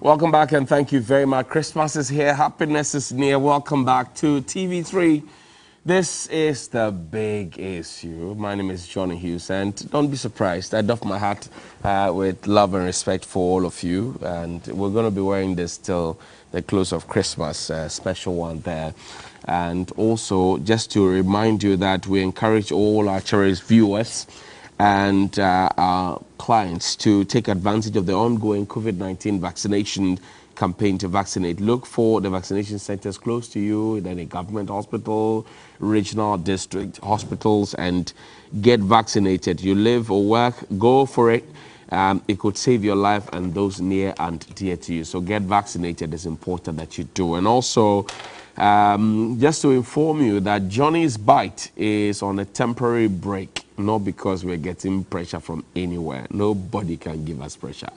Welcome back and thank you very much. Christmas is here. Happiness is near. Welcome back to TV3. This is the big issue. My name is Johnny Hughes, and don't be surprised. I doff my hat with love and respect for all of you, and we're going to be wearing this till the close of Christmas, a special one there. And also, just to remind you that we encourage all our cherished viewers and our clients to take advantage of the ongoing COVID-19 vaccination campaign to vaccinate. Look for the vaccination centers close to you, in any government hospital, regional district hospitals, and get vaccinated. You live or work, go for it. It could save your life and those near and dear to you. So get vaccinated. It's important that you do. And also, just to inform you that Johnny's Bite is on a temporary break, not because we're getting pressure from anywhere. Nobody can give us pressure.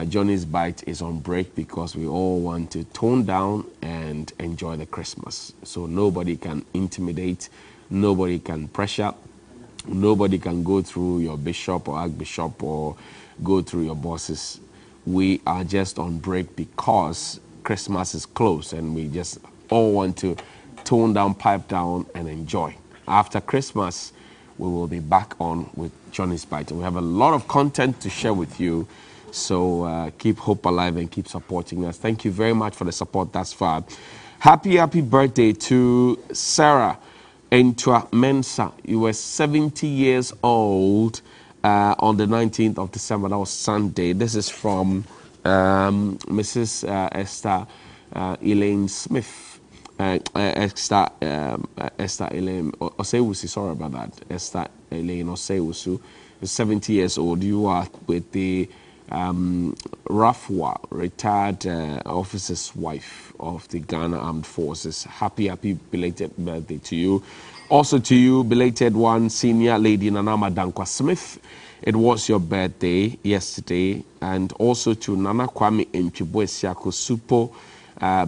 Johnny's Bite is on break because we all want to tone down and enjoy the Christmas. So nobody can intimidate, nobody can pressure, nobody can go through your bishop or archbishop or go through your bosses. We are just on break because Christmas is close and we just all want to tone down, pipe down, and enjoy. After Christmas, we will be back on with Johnny's Bite. We have a lot of content to share with you, so keep hope alive and keep supporting us. Thank you very much for the support thus far. Happy birthday to Sarah Entua Mensa. You were 70 years old on the 19th of December. That was Sunday. This is from Mrs. Esther Elaine Smith. Esther Elaine Osewusu, sorry about that. Esther Elaine Osewusu is 70 years old. You are with the Rafwa, retired officer's wife of the Ghana Armed Forces. Happy belated birthday to you. Also to you, belated one, senior lady Nana Dankwa Smith. It was your birthday yesterday. And also to Nana Kwame Mchibuesiako Supo,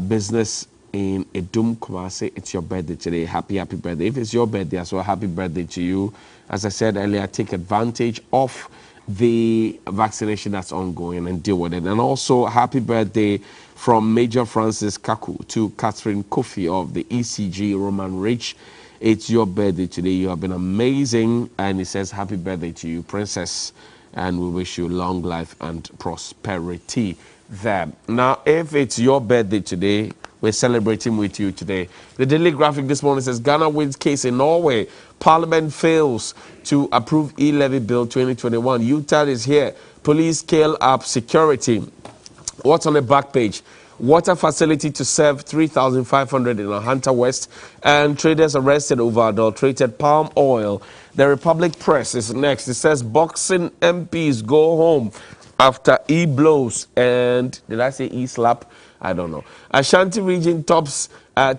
business in Edum Kumasi. It's your birthday today. Happy birthday. If it's your birthday as well, happy birthday to you. As I said earlier, take advantage of the vaccination that's ongoing and deal with it. And also, happy birthday from Major Francis Kaku to Catherine Kofi of the ECG Roman Ridge. It's your birthday today. You have been amazing. And it says happy birthday to you, Princess. And we wish you long life and prosperity there. Now, if it's your birthday today, we're celebrating with you today. The Daily Graphic this morning says Ghana wins case in Norway. Parliament fails to approve e-levy bill 2021. UTAD is here. Police scale up security. What's on the back page? Water facility to serve 3,500 in Ahanta West, and traders arrested over adulterated palm oil. The Republic Press is next. It says boxing MPs go home after e-blows and, did I say e-slap? I don't know. Ashanti region tops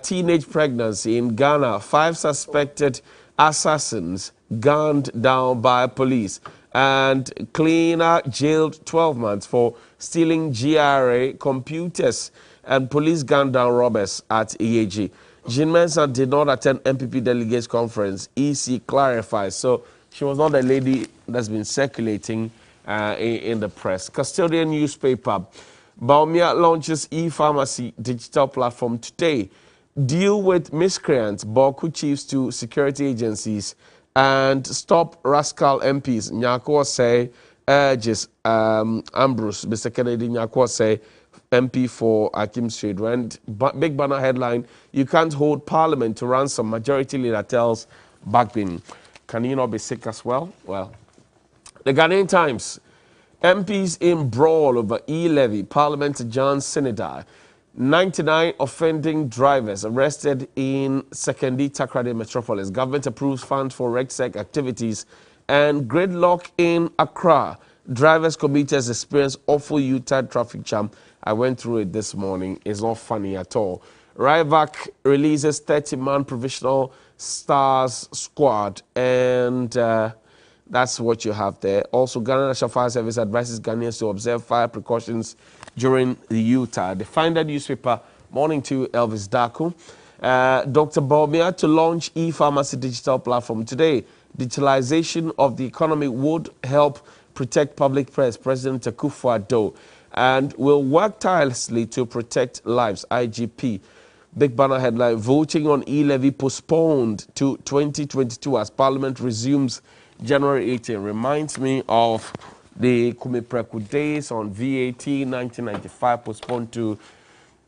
teenage pregnancy in Ghana. 5 suspected assassins gunned down by police. And cleaner jailed 12 months for stealing GRA computers. And police gunned down robbers at EAG. Jean Mensah did not attend MPP delegates conference. EC clarifies. So she was not a lady that's been circulating in the press. Custodian newspaper. Baumia launches e-pharmacy digital platform today. Deal with miscreants, Boku chiefs to security agencies, and stop rascal MPs. Nyako say urges Ambrose, Mr. Kennedy Nyako say MP for Akim Street. And big banner headline, you can't hold parliament to ransom. Majority leader tells Bagbin. Can you not be sick as well? Well, the Ghanaian Times. MPs in brawl over e-levy. Parliament John Senedar. 99 offending drivers arrested in Sekondi Takrady Metropolis. Government approves funds for RegSec activities. And gridlock in Accra. Drivers commuters experience awful UTAD traffic jam. I went through it this morning. It's not funny at all. RIVAC releases 30-man provisional stars squad. And that's what you have there. Also, Ghana National Fire Service advises Ghanaians to observe fire precautions during the UTAD. The Finder newspaper, morning to Elvis Daku. Dr. Baumia to launch e-pharmacy digital platform today. Digitalization of the economy would help protect public press. President Akufo-Addo. and will work tirelessly to protect lives. IGP. Big banner headline, voting on e-levy postponed to 2022 as Parliament resumes January 18. Reminds me of the Kumipreku days on VAT 1995, postponed to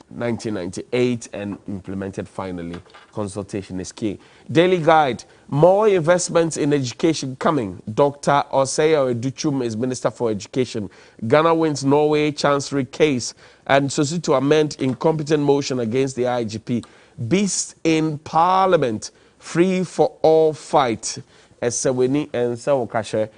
1998 and implemented finally. Consultation is key. Daily Guide, more investments in education coming. Dr. Osei Oyeduchum is Minister for Education. Ghana wins Norway Chancery case and Sosi to amend incompetent motion against the IGP. Beast in Parliament, free for all fight. Eseweni and Sewokashe.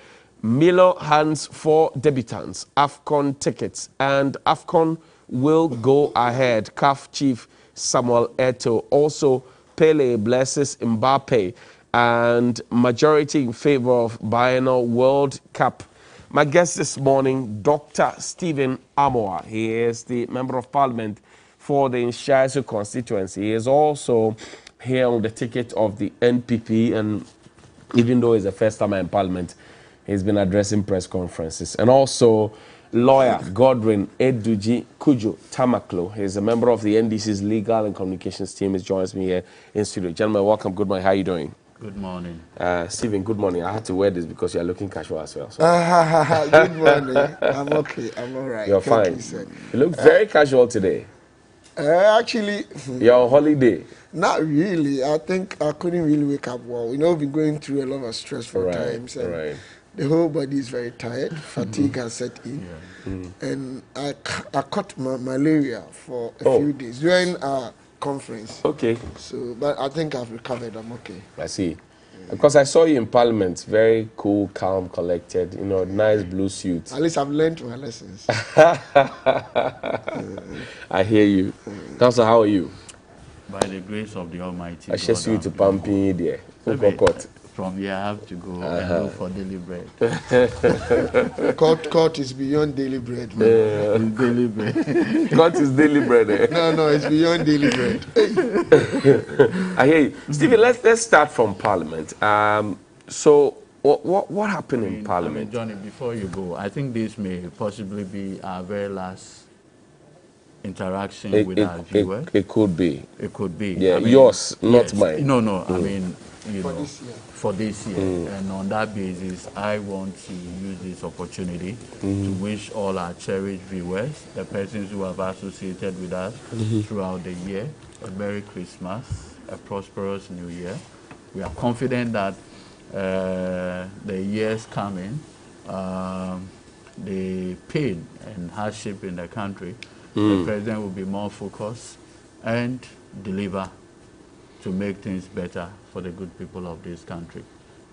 Milo hands for debutants. AFCON tickets and AFCON will go ahead. CAF Chief Samuel Eto'o. Also, Pele blesses Mbappe and majority in favor of Biennial World Cup. My guest this morning, Dr. Stephen Amoah. He is the Member of Parliament for the Nshiasu constituency. He is also here on the ticket of the NPP, and even though he's the first time in Parliament, he's been addressing press conferences. And also, lawyer Godwin Eduji Kujo Tamaklo. He's a member of the NDC's Legal and Communications team. He joins me here in studio. Gentlemen, welcome. Good morning. How are you doing? Good morning. Stephen, good morning. I had to wear this because you're looking casual as well. So. Good morning. I'm okay. I'm all right. You're fine. You look very casual today. Actually, you're on holiday. Not really. I think I couldn't really wake up well. We've been going through a lot of stressful times. And the whole body is very tired. Fatigue has set in. And I caught malaria for a few days during our conference. Okay. So, but I think I've recovered. I'm okay. I see. Because I saw you in Parliament, very cool, calm, collected, nice blue suit. At least I've learned my lessons. I hear you. Councillor, how are you? By the grace of the Almighty. I just see you to pumping there. From here, I have to go and look for daily bread. Court is beyond daily bread, man. It's daily bread. Court is daily bread, eh? No, it's beyond daily bread. I hear you. Stephen, let's start from Parliament. So, what happened in Parliament? Johnny, before you go, I think this may possibly be our very last interaction with our viewers. It could be. It could be. Yeah, yours, not mine. No. I mean, for this year. And on that basis, I want to use this opportunity to wish all our cherished viewers, the persons who have associated with us throughout the year, a Merry Christmas, a prosperous New Year. We are confident that the years coming, the pain and hardship in the country, the president will be more focused and deliver to make things better for the good people of this country.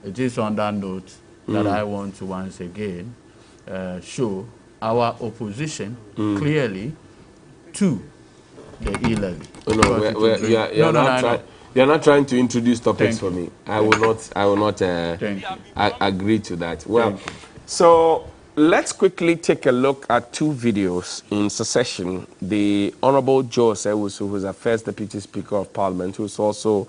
It is on that note that I want to once again show our opposition clearly to the e-levy. You're not trying to introduce topics for me. I will not agree to that. Well, so let's quickly take a look at two videos in succession. The Honorable Joe Osei-Owusu, who is the first Deputy Speaker of Parliament, who is also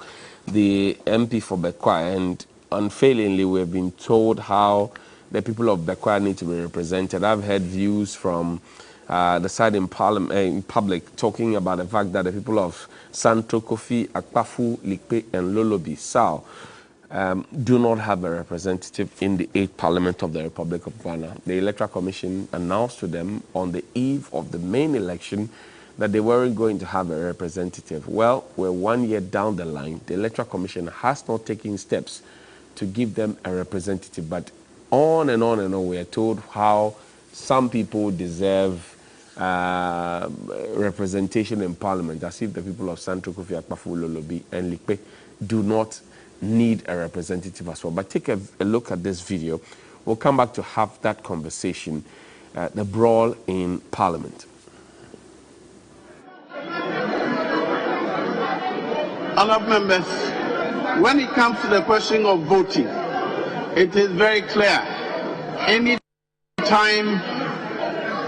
the MP for Bekwai, and unfailingly we've been told how the people of Bekwai need to be represented. I've heard views from the side in Parliament, in public, talking about the fact that the people of Santro, Kofi, Akpafu, Likpe, and Lolobi, Sao, do not have a representative in the 8th Parliament of the Republic of Ghana. The Electoral Commission announced to them on the eve of the main election that they weren't going to have a representative. Well, we're 1 year down the line. The Electoral Commission has not taken steps to give them a representative, but on and on and on, we are told how some people deserve representation in Parliament, as if the people of Santro, Kofi, Akpafu, Lolobi, and Likpe do not need a representative as well. But take a look at this video. We'll come back to have that conversation, the brawl in Parliament. Honourable members, when it comes to the question of voting, it is very clear. Any time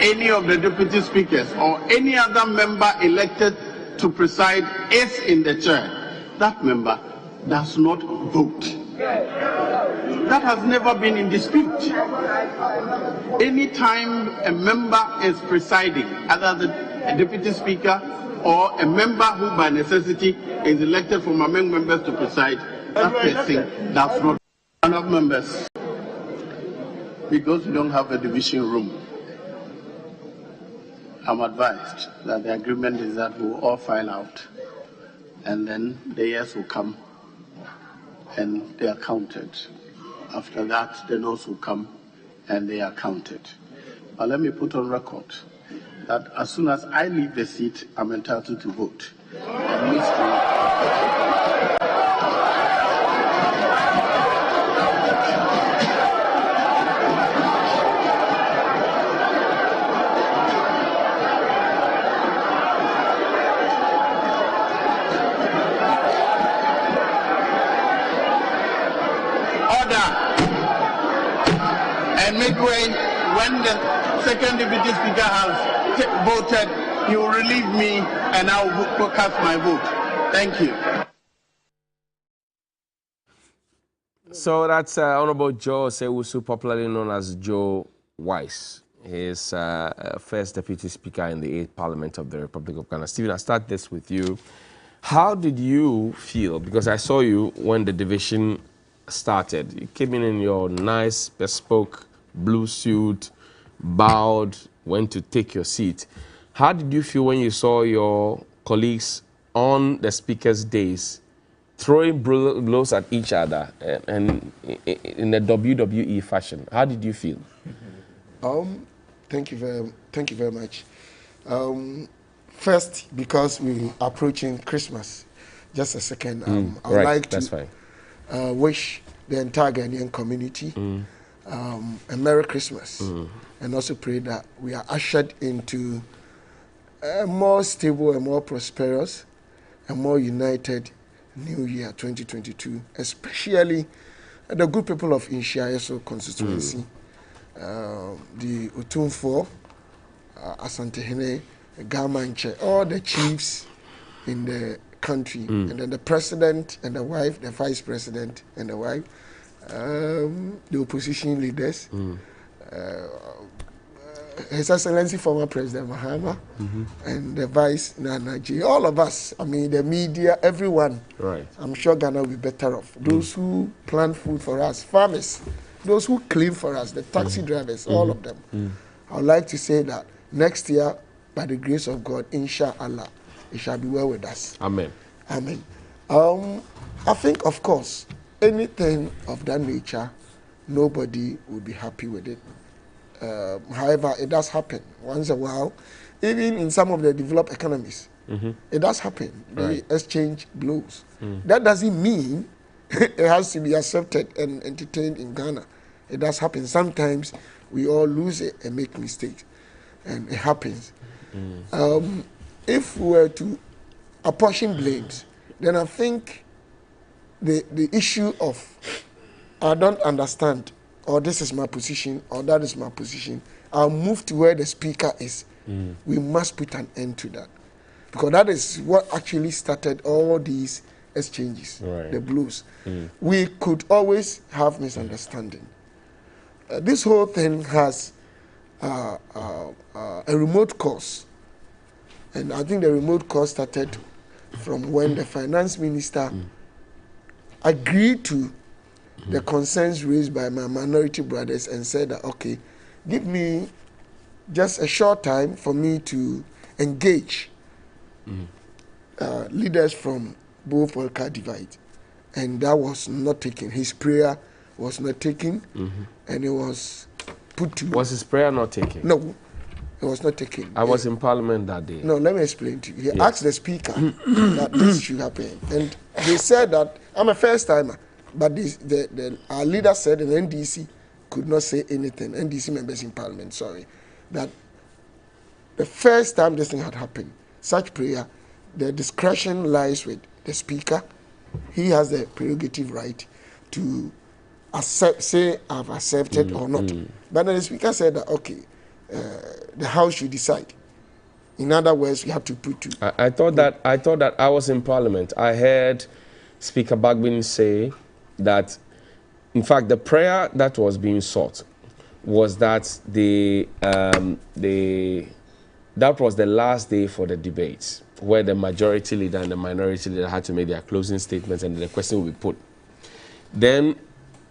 any of the deputy speakers or any other member elected to preside is in the chair, that member does not vote. That has never been in dispute. Anytime a member is presiding, either a deputy speaker or a member who by necessity is elected from among members to preside, that person does not. Enough members, because we don't have a division room, I'm advised that the agreement is that we'll all file out and then the years will come and they are counted. After that, the noes will come and they are counted. But let me put on record that as soon as I leave the seat, I'm entitled to vote. Midway, when the second deputy speaker has voted, he will relieve me and I will cast my vote. Thank you. So that's Honorable Joe Sewusu, popularly known as Joe Wise. He is first deputy speaker in the 8th Parliament of the Republic of Ghana. Stephen, I'll start this with you. How did you feel? Because I saw you when the division started. You came in your nice, bespoke blue suit, bowed, went to take your seat. How did you feel when you saw your colleagues on the speaker's days throwing blows at each other and in a WWE fashion? How did you feel? Thank you very much. First, because we're approaching Christmas, just a second, I would like to wish the entire Ghanaian community a Merry Christmas, and also pray that we are ushered into a more stable and more prosperous and more united New Year 2022, especially the good people of Inshiayeso constituency, the Utumfo, Asantehene, Gamanche, all the chiefs in the country, and then the president and the wife, the vice president and the wife, the opposition leaders, His Excellency former President Mahama, and the Vice Nanaji, all of us, I mean the media, everyone. Right. I'm sure Ghana will be better off. Those who plant food for us, farmers, those who clean for us, the taxi drivers, all of them. I would like to say that next year, by the grace of God, inshallah, it shall be well with us. Amen. Amen. I think, of course, anything of that nature, nobody will be happy with it. However, it does happen once in a while, even in some of the developed economies. It does happen. They exchange blows. That doesn't mean it has to be accepted and entertained in Ghana. It does happen. Sometimes we all lose it and make mistakes, and it happens. If we were to apportion blames, then I think the issue of I don't understand, or this is my position, or that is my position, I'll move to where the speaker is. We must put an end to that. Because that is what actually started all these exchanges, the blues. We could always have misunderstanding. This whole thing has a remote cause. And I think the remote cause started from when the finance minister agreed to the concerns raised by my minority brothers and said that, okay, give me just a short time for me to engage leaders from both political divide. And that was not taken. His prayer was not taken, and it was put to... Was his prayer not taken? No, it was not taken. I was in Parliament that day. No, let me explain to you. He asked the speaker that this should happen. And they said that, I'm a first timer, but our leader said, and NDC could not say anything, NDC members in Parliament, sorry, that the first time this thing had happened, such prayer, the discretion lies with the speaker. He has the prerogative right to accept, say I've accepted or not. But then the speaker said that, okay, the House should decide. In other words, you have to put to... I thought that I was in Parliament. I heard Speaker Bagbin say that in fact, the prayer that was being sought was that that was the last day for the debates, where the majority leader and the minority leader had to make their closing statements and the question would be put. Then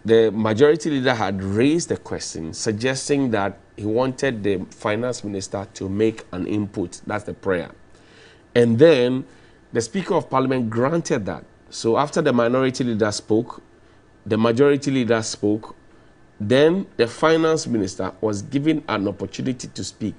the majority leader had raised the question, suggesting that he wanted the finance minister to make an input. That's the prayer. And then the Speaker of Parliament granted that. So after the minority leader spoke, the majority leader spoke, then the finance minister was given an opportunity to speak,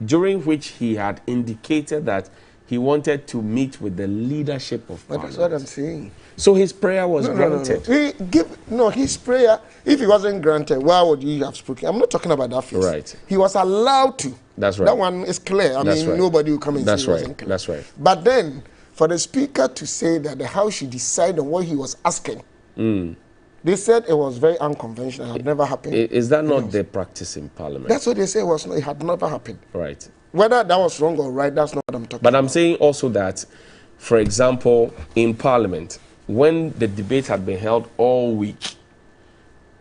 during which he had indicated that he wanted to meet with the leadership of Parliament. That's what I'm saying. So his prayer was granted. His prayer, if he wasn't granted, why would you have spoken? I'm not talking about that phase. Right. He was allowed to. That's right. That one is clear. That's right. Nobody will come and say it wasn't clear. That's right. But then, for the speaker to say that the House should decide on what he was asking, they said it was very unconventional. It had never happened. Is that not the practice in Parliament? That's what they say. It had never happened. Right. Whether that was wrong or right, that's not what I'm talking about. But I'm saying also that, for example, in Parliament, when the debate had been held all week,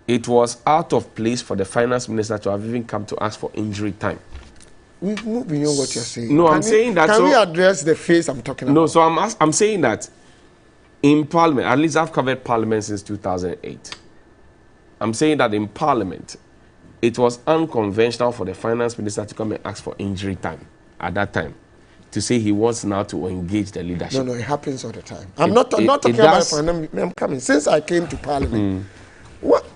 it was out of place for the finance minister to have even come to ask for injury time. We've moved beyond what you're saying. No, I'm saying that. Can we address the phase I'm talking about? No, so I'm saying that in Parliament, at least I've covered Parliament since 2008. I'm saying that in Parliament, it was unconventional for the finance minister to come and ask for injury time at that time, to say he wants now to engage the leadership. No, it happens all the time. I'm not talking about it. I'm coming. Since I came to Parliament,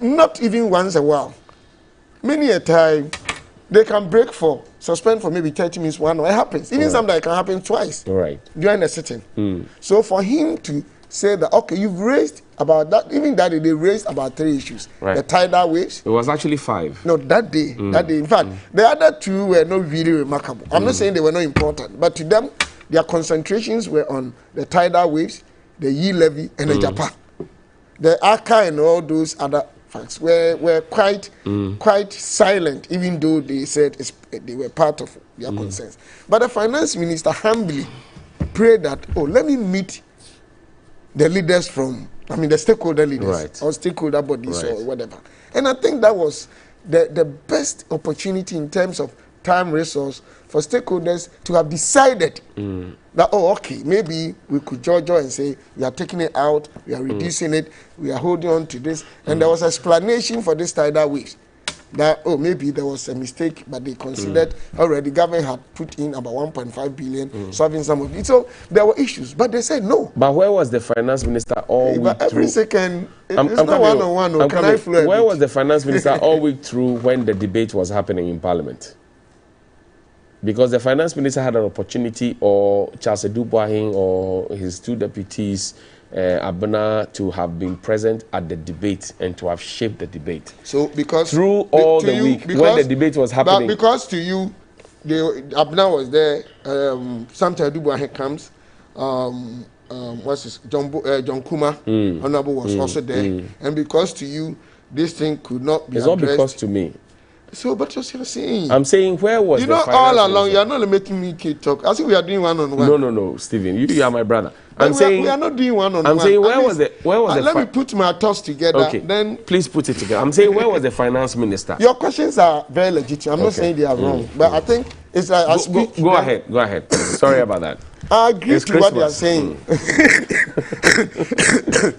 not even once a while, many a time, they can break for, suspend for maybe 30 minutes, 1 hour. It happens. Even sometimes it can happen twice during a sitting. So for him to say that, okay, you've raised about that, even that day, they raised about 3 issues. Right. The tidal waves. It was actually 5. No, that day. In fact, the other 2 were not really remarkable. I'm not saying they were not important, but to them, their concentrations were on the tidal waves, the Yi levy, and the Japan. The ACA and all those other facts were quite silent, even though they said they were part of their concerns. But the finance minister humbly prayed that, let me meet the leaders the stakeholder leaders or stakeholder bodies or whatever. And I think that was the best opportunity in terms of time resource for stakeholders to have decided that, maybe we could judge and say, we are taking it out, we are reducing it, we are holding on to this. And there was explanation for this tidal waves. That, maybe there was a mistake, but they considered already, government had put in about 1.5 billion, solving some of it. So there were issues, but they said no. But where was the finance minister all week through? Every second, it's not one-on-one. Where was the finance minister all week through when the debate was happening in Parliament? Because the finance minister had an opportunity, or Charles Edubuahin or his 2 deputies, Abena, to have been present at the debate and to have shaped the debate. So because through all the week when the debate was happening. But because to you, Abena was there, sometimes Edubuahin comes, what's his, John Kuma, Honorable was also there. And because to you, this thing could not be addressed. It's not because to me. So, but what you're saying? I'm saying, where was the finance all along, minister? you're not making me talk. I think we are doing one-on-one. No, Stephen, you are my brother. I'm saying we are not doing one-on-one. I'm saying, where was the let me put my thoughts together. Okay. Then please put it together. I'm saying, where was the finance minister? Your questions are very legitimate. I'm not saying they are wrong, but I think it's like go ahead. Sorry about that. I agree to what you are saying.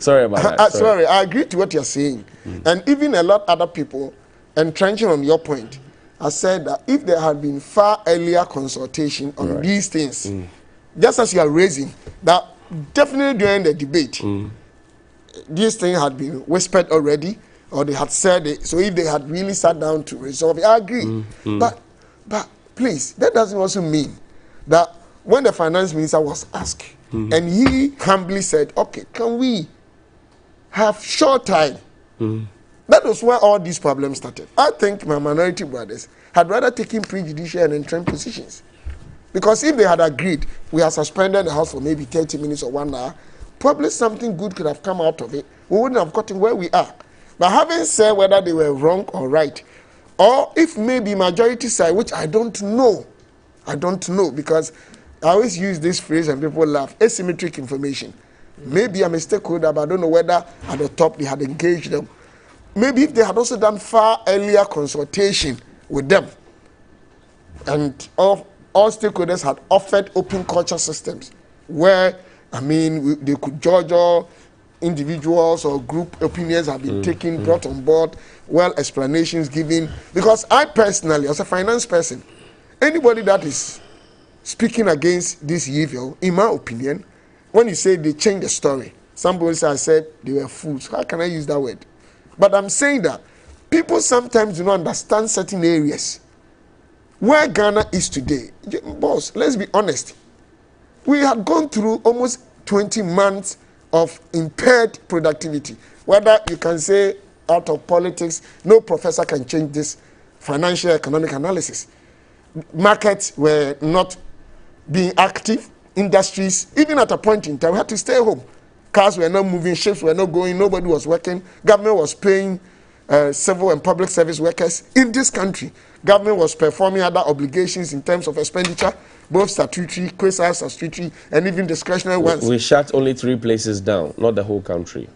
Sorry about that. Sorry, I agree to what you are saying, and even a lot of other people. Entrenching on your point, I said that if there had been far earlier consultation on these things, just as you are raising, that definitely during the debate, these things had been whispered already, or they had said it. So if they had really sat down to resolve it, I agree. But please, that doesn't also mean that when the finance minister was asked, and he humbly said, okay, can we have short time? That was where all these problems started. I think my minority brothers had rather taken prejudicial and entrenched positions. Because if they had agreed, we had suspended the House for maybe 30 minutes or 1 hour, probably something good could have come out of it. We wouldn't have gotten where we are. But having said whether they were wrong or right, or if maybe majority side, which I don't know, because I always use this phrase and people laugh, asymmetric information. Maybe I'm a stakeholder, but I don't know whether at the top they had engaged them. maybe if they had also done far earlier consultation with them, and all stakeholders had offered open culture systems where, I mean, they could judge all individuals or group opinions have been taken, brought on board, well, explanations given. Because I personally, as a finance person, anybody that is speaking against this evil, in my opinion, when you say they changed the story, somebody said they were fools. How can I use that word? But I'm saying that people sometimes do not understand certain areas. Where Ghana is today, boss, let's be honest. We had gone through almost 20 months of impaired productivity. Whether you can say out of politics, no professor can change this financial economic analysis. Markets were not being active. Industries, even at a point in time, we had to stay home. Cars were not moving, ships were not going, nobody was working. Government was paying civil and public service workers in this country. Government was performing other obligations in terms of expenditure, both statutory, quasi-statutory, and even discretionary ones. We shut only 3 places down, not the whole country.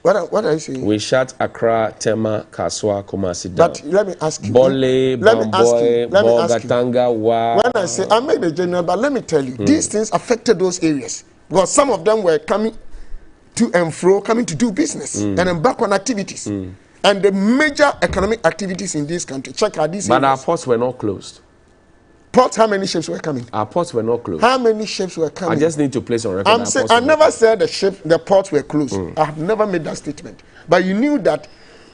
What are you saying? We shut Accra, Tema, Kaswa, Kumasi down. But let me ask you. Bole, Bamboy, Bogatanga, Wa. When I say, I make the general, but let me tell you, these things affected those areas. Because some of them were coming to and fro, coming to do business, and embark on activities. And the major economic activities in this country, check out these But areas. our ports were not closed. Ports, how many ships were coming? Our ports were not closed. How many ships were coming? I just need to place on record. I'm saying, I never said the ports were closed. I have never made that statement. But you knew that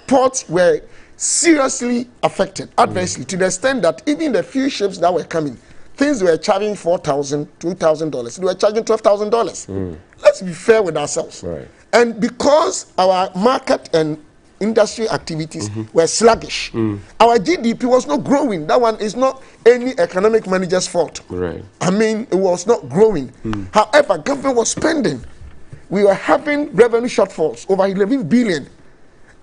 ports were seriously affected adversely to the extent that even the few ships that were coming, things were charging $4,000, $2,000. They were charging $12,000. Let's be fair with ourselves. Right. And because our market and industry activities were sluggish, our GDP was not growing. That one is not any economic manager's fault. Right. I mean, it was not growing. However, government was spending. We were having revenue shortfalls, over 11 billion.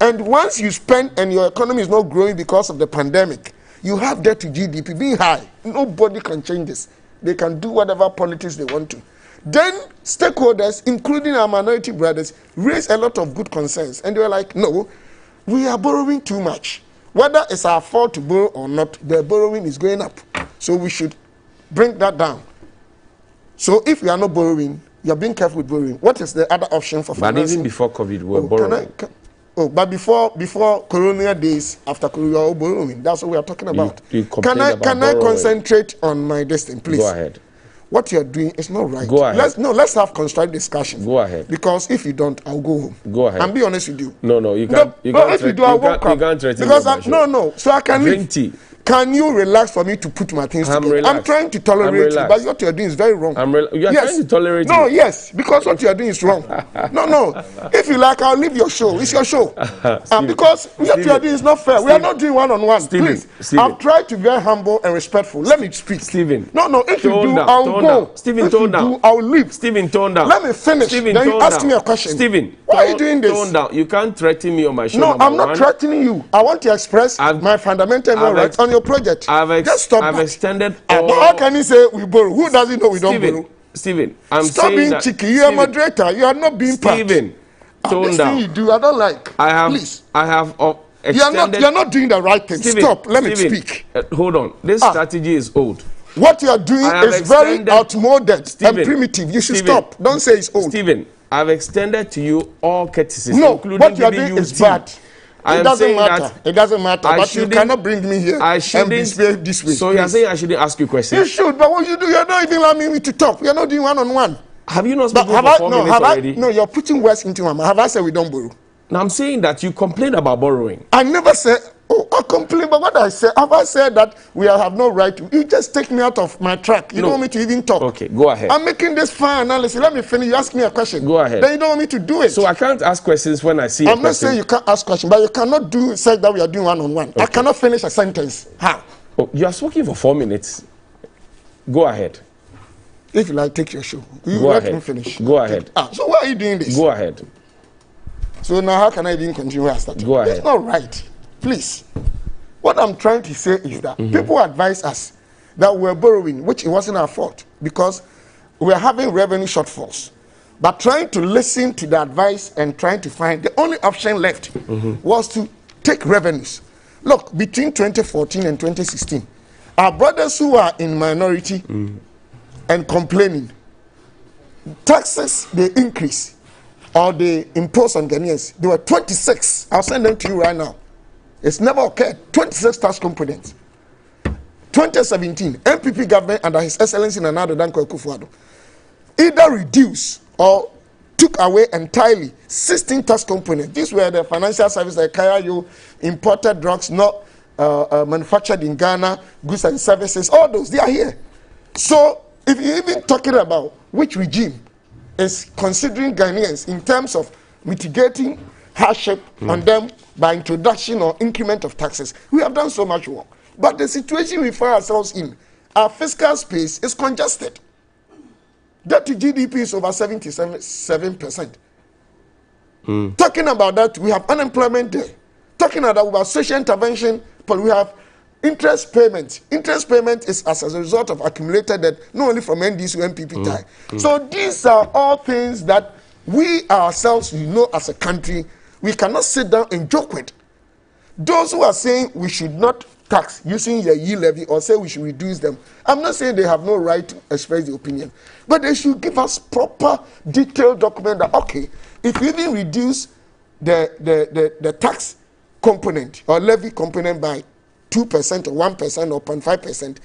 And once you spend and your economy is not growing because of the pandemic, you have debt to GDP being high. Nobody can change this. They can do whatever politics they want to. Then stakeholders, including our minority brothers, raised a lot of good concerns. And they were like, no, we are borrowing too much. Whether it's our fault to borrow or not, the borrowing is going up. So we should bring that down. So if we are not borrowing, you are being careful with borrowing. What is the other option for financing? But even before COVID, we were borrowing. But before colonial days, after colonial, we are all borrowing. That's what we are talking about. Can I concentrate on my destiny, please? Go ahead. What you are doing is not right. Go ahead. Let's have constructive discussion. Go ahead. Because if you don't, I'll go home. Go ahead. And be honest with you. No, you can't. If you do, I'll walk up. You can't threaten because no. So I can drink leave. tea. Can you relax for me to put my things together? Relaxed. I'm trying to tolerate you, but what you are doing is very wrong. You are trying to tolerate No, me. yes, because what you are doing is wrong. No. If you like, I'll leave your show. It's your show. Because what you are doing is not fair. We are not doing one-on-one. Please, I've tried to be very humble and respectful. Let me speak. Stephen. No. If you do, I'll go. Stephen, tone down. I'll leave. Stephen, tone down. Let me finish. Stephen, then you ask me a question. Stephen, why are you doing this? Tone down. You can't threaten me on my show. No, I'm not threatening you. I want to express my fundamental rights on your project. Just stop. I've extended. How can you say we borrow? Who doesn't know we don't borrow? Stephen, I'm stop saying being that, cheeky. You're a moderator. You are not being part. Stephen, tone this down. Thing you do, I don't like. Please. I have extended. You're not doing the right thing. Stephen, Stop. Let me speak. Hold on. This strategy is old. What you are doing is very outmoded and primitive. You should stop. Don't say it's old. Stephen, I've extended to you all courtesies, including what you are doing is bad. It doesn't matter. It doesn't matter. But you cannot bring me here and behave this way. So you're saying I shouldn't ask you questions? You should, but what you do, you're not even allowing me to talk. You're not doing one-on-one. Have you not spoken for 4 minutes already? No, you're putting words into my mouth. Have I said we don't borrow? Now I'm saying that you complain about borrowing. I never said, I complain, but what I said, have I said that we have no right to? You just take me out of my track. You don't want me to even talk. Okay, go ahead. I'm making this fine analysis. Let me finish. You ask me a question. Go ahead. Then you don't want me to do it. So I can't ask questions when I see I'm not saying you can't ask questions, but you cannot say that we are doing one-on-one. Okay. I cannot finish a sentence. How? Oh, you are speaking for 4 minutes. Go ahead. If you like, take your show. Go let ahead. me finish. Go ahead. So why are you doing this? Go ahead. So now how can I even continue where I started? Go ahead. It's not right. Please. What I'm trying to say is that people advise us that we're borrowing, which it wasn't our fault, because we're having revenue shortfalls. But trying to listen to the advice and trying to find the only option left was to take revenues. Look, between 2014 and 2016, our brothers who are in minority and complaining, taxes they increase or they impose on Ghanaians, they were 26. I'll send them to you right now. It's never occurred. 26 tax components. 2017, MPP government under His Excellency Nana Addo Dankwa Akufo-Addo either reduced or took away entirely 16 tax components. These were the financial services like Kayayo, imported drugs not manufactured in Ghana, goods and services, all those, they are here. So if you're even talking about which regime is considering Ghanaians in terms of mitigating hardship on them by introduction or increment of taxes, we have done so much work. But the situation we find ourselves in, our fiscal space is congested. Debt to GDP is over 77%. Talking about that, we have unemployment there. Talking about social intervention, but we have interest payment. Interest payment is as a result of accumulated debt, not only from NDC to MPP time. So these are all things that we ourselves, as a country, we cannot sit down and joke with. Those who are saying we should not tax using the yield levy or say we should reduce them, I'm not saying they have no right to express the opinion, but they should give us proper detailed document that, okay, if you even reduce the tax component or levy component by 2% or 1% or 0.5%,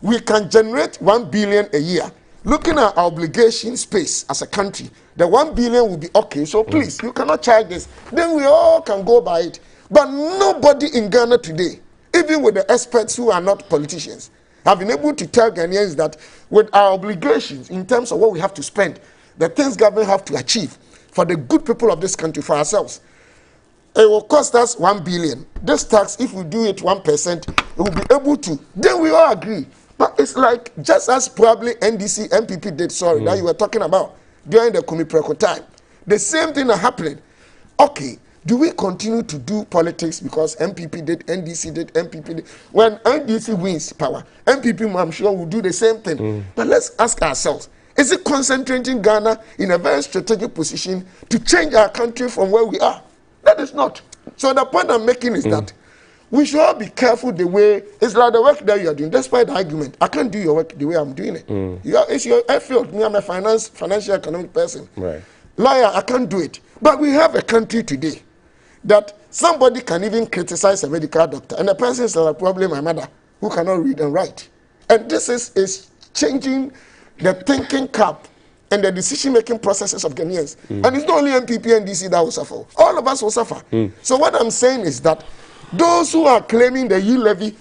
we can generate 1 billion a year. Looking at our obligation space as a country, the 1 billion will be okay. So please, you cannot charge this. Then we all can go by it. But nobody in Ghana today, even with the experts who are not politicians, have been able to tell Ghanaians that with our obligations in terms of what we have to spend, the things government have to achieve for the good people of this country, for ourselves, it will cost us 1 billion. This tax, if we do it 1%, it will be able to. Then we all agree. But it's like, just as probably NDC, MPP did, that you were talking about during the Kumi Preko time. The same thing are happening. Okay, do we continue to do politics because MPP did, NDC did, MPP did? When NDC wins power, MPP, I'm sure, will do the same thing. But let's ask ourselves, is it concentrating Ghana in a very strategic position to change our country from where we are? That is not. So the point I'm making is that we should all be careful the way, it's like the work that you are doing, despite the argument. I can't do your work the way I'm doing it. It's your field. Me, I'm a financial economic person. Right. Lawyer, I can't do it. But we have a country today that somebody can even criticize a medical doctor, and the person is probably my mother, who cannot read and write. And this is changing the thinking cap and the decision-making processes of Ghanaians. And it's not only MPP and DC that will suffer. All of us will suffer. So what I'm saying is that those who are claiming the yield levy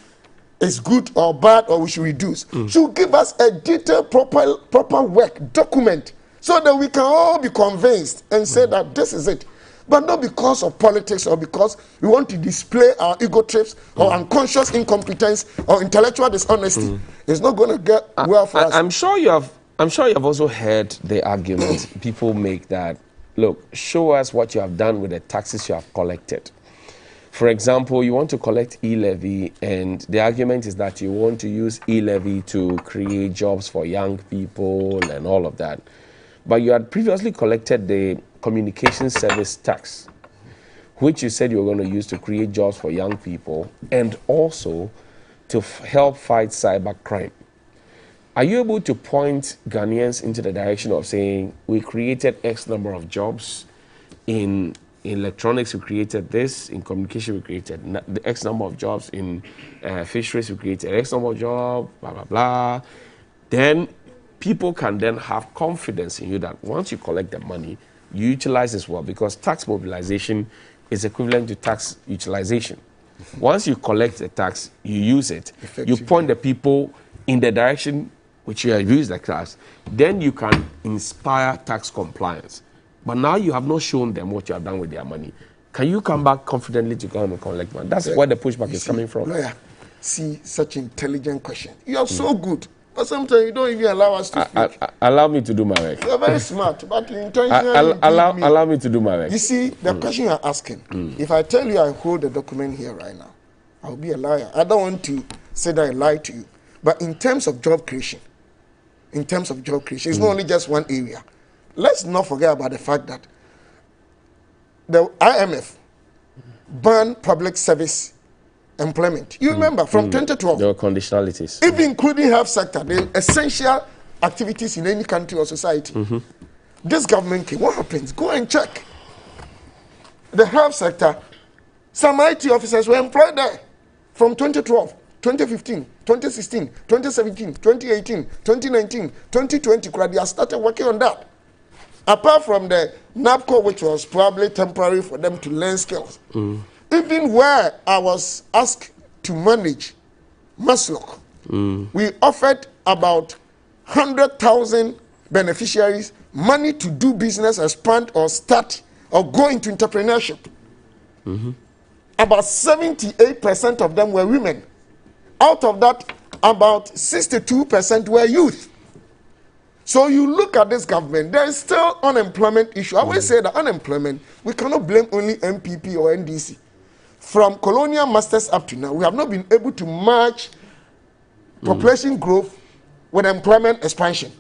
is good or bad or we should reduce should give us a detailed, proper work document so that we can all be convinced and say that this is it. But not because of politics or because we want to display our ego trips or unconscious incompetence or intellectual dishonesty. It's not going to get well for us. I'm sure you have also heard the argument people make that, look, show us what you have done with the taxes you have collected. For example, you want to collect e-levy, and the argument is that you want to use e-levy to create jobs for young people and all of that. But you had previously collected the communication service tax, which you said you were going to use to create jobs for young people and also to help fight cyber crime. Are you able to point Ghanaians into the direction of saying, we created X number of jobs in electronics, we created this, in communication, we created the X number of jobs, in fisheries, we created X number of jobs, blah, blah, blah. Then people can then have confidence in you that once you collect the money, you utilize this well, because tax mobilization is equivalent to tax utilization. Once you collect the tax, you use it, you point the people in the direction which you have used the tax, then you can inspire tax compliance. But now you have not shown them what you have done with their money. Can you come back confidently to come and collect money? That's where the pushback is coming from. Lawyer, see, such intelligent question. You are so good. But sometimes you don't even allow us to speak. Allow me to do my work. You're very smart, but intentionally allow me to do my work. You see, the question you're asking, if I tell you I hold the document here right now, I'll be a liar. I don't want to say that I lied to you. But in terms of job creation, it's not only just one area. let's not forget about the fact that the IMF banned public service employment. You remember from 2012. There were conditionalities. Even including health sector, the essential activities in any country or society. This government came. What happens? Go and check. The health sector, some IT officers were employed there from 2012, 2015, 2016, 2017, 2018, 2019, 2020. They have started working on that. Apart from the NAPCO, which was probably temporary for them to learn skills. Even where I was asked to manage Maslok, we offered about 100,000 beneficiaries money to do business, expand or start or go into entrepreneurship. About 78% of them were women. Out of that, about 62% were youth. So you look at this government, there is still unemployment issue. I always say that unemployment, we cannot blame only MPP or NDC. From colonial masters up to now, we have not been able to match population growth with employment expansion.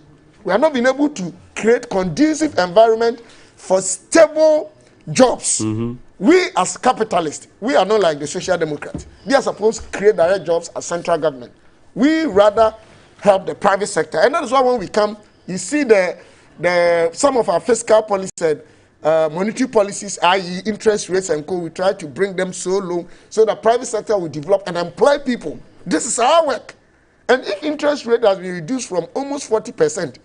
We have not been able to create conducive environment for stable jobs. We as capitalists, we are not like the Social Democrats. They are supposed to create direct jobs as central government. We rather help the private sector. And that is why when we come, you see some of our fiscal policies, monetary policies, i.e. interest rates and co, we try to bring them so low so the private sector will develop and employ people. This is our work. And if interest rate has been reduced from almost 40%,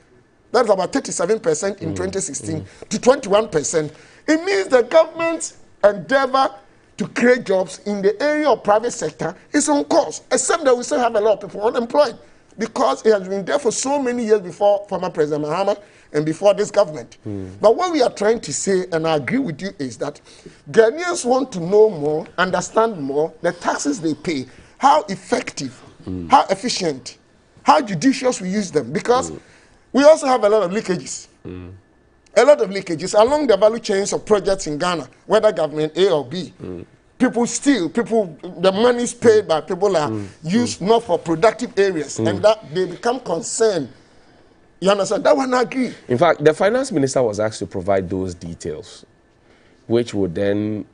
that's about 37% in 2016 to 21%, it means the government's endeavor to create jobs in the area of private sector is on course, except that we still have a lot of people unemployed because it has been there for so many years before former President Mahama and before this government. But what we are trying to say, and I agree with you, is that Ghanaians want to know more, understand more, the taxes they pay, how effective, how efficient, how judicious we use them, because we also have a lot of leakages. A lot of leakages along the value chains of projects in Ghana, whether government A or B. People steal, the money is paid by people are used not for productive areas, and that they become concerned. You understand? That one I agree. In fact, the finance minister was asked to provide those details, which would then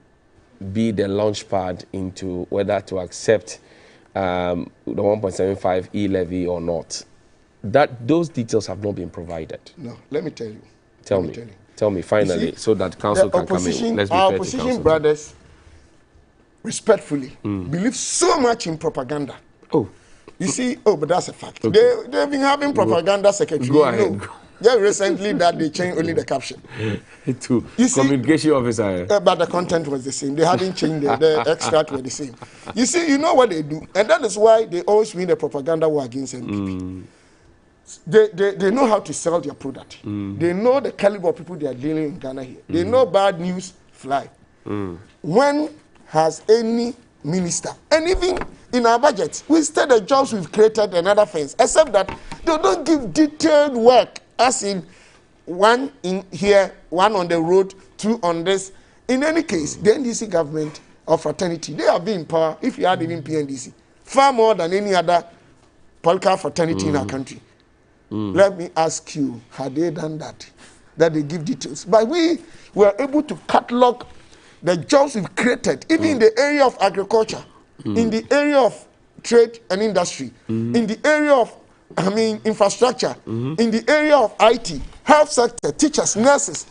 be the launch pad into whether to accept the 1.75 e-levy or not. Those details have not been provided. No, let me tell you. Tell me finally, so that council can come in. Let's be fair to our opposition brothers, respectfully, believe so much in propaganda. You see, but that's a fact. Okay. They've been having propaganda secretary. Go ahead. Just recently that they changed only the caption. To communication officer. But the content was the same. They hadn't changed the extract were the same. You see, you know what they do. And that is why they always win the propaganda war against MPP. They know how to sell their product. They know the caliber of people they are dealing in Ghana here. They know bad news fly. When has any minister, and even in our budget, we state the jobs we've created and other things, except that they don't give detailed work, as in one in here, one on the road, two on this. In any case, the NDC government of fraternity, they have been in power, if you had even PNDC, far more than any other political fraternity in our country. Let me ask you, had they done that? That they give details. But we were able to catalog the jobs we've created, even in the area of agriculture, in the area of trade and industry, in the area of, infrastructure, in the area of IT, health sector, teachers, nurses.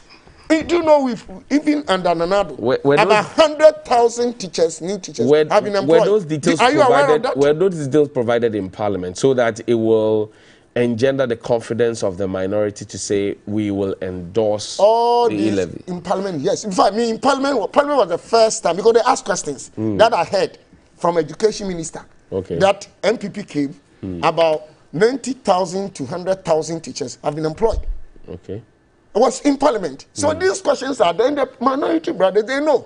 Do you know we've, even under Nanado, about 100,000 teachers, new teachers, have been employed. Were those details provided in Parliament so that it will engender the confidence of the minority to say we will endorse all the e-levy? In Parliament, yes. In fact, in Parliament was the first time, because they asked questions that I heard from Education Minister, that MPP came, about 90,000 to 100,000 teachers have been employed. It was in Parliament. So these questions are there, the minority brothers, they know.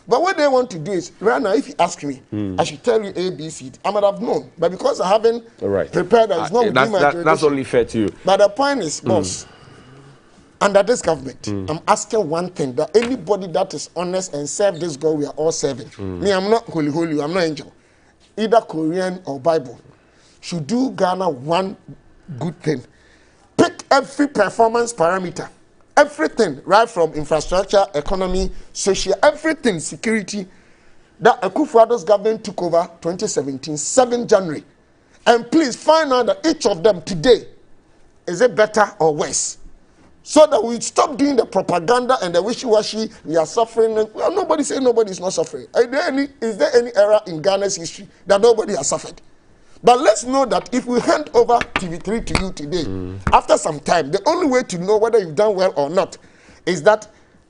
But what they want to do is, right now, if you ask me, I should tell you A, B, C. I might have known. But because I haven't prepared, it's not within my tradition. That's only fair to you. But the point is, boss, under this government, I'm asking one thing, that anybody that is honest and serve this God, we are all serving. Me, I'm not holy, I'm not angel. Either Korean or Bible. Should do Ghana one good thing. Pick every performance parameter everything, right from infrastructure, economy, social, everything, security, that Akufo-Addo's government took over 2017, 7 January. And please find out that each of them today, is it better or worse? So that we stop doing the propaganda and the wishy-washy, we are suffering. Well, nobody say nobody is not suffering. Is there any era in Ghana's history that nobody has suffered? But let's know that if we hand over TV3 to you today, after some time, the only way to know whether you've done well or not is that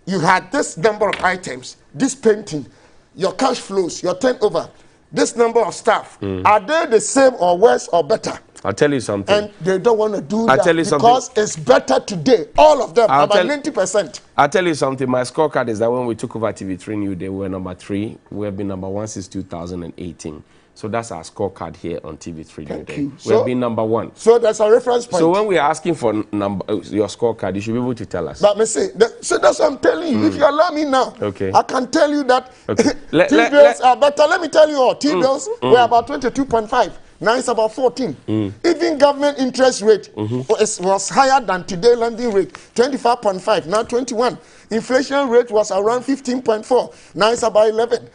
you had this number of items, this painting, your cash flows, your turnover, this number of staff. Are they the same or worse or better? I'll tell you something. And they don't want to do I'll that tell you because something. it's better today. All of them, about 90%. I'll tell you something. My scorecard is that when we took over TV3 New Day, we were number 3. We have been number 1 since 2018. So that's our scorecard here on TV3 New Day. We have been number 1. So that's a reference point. So when we're asking for your scorecard, you should be able to tell us. But me say, so that's what I'm telling you. If you allow me now, okay, I can tell you that T-bills are better. Let me tell you all. T-bills were about 22.5. Now it's about 14. Even government interest rate was higher than today lending rate, 25.5, now 21. Inflation rate was around 15.4, now it's about 11.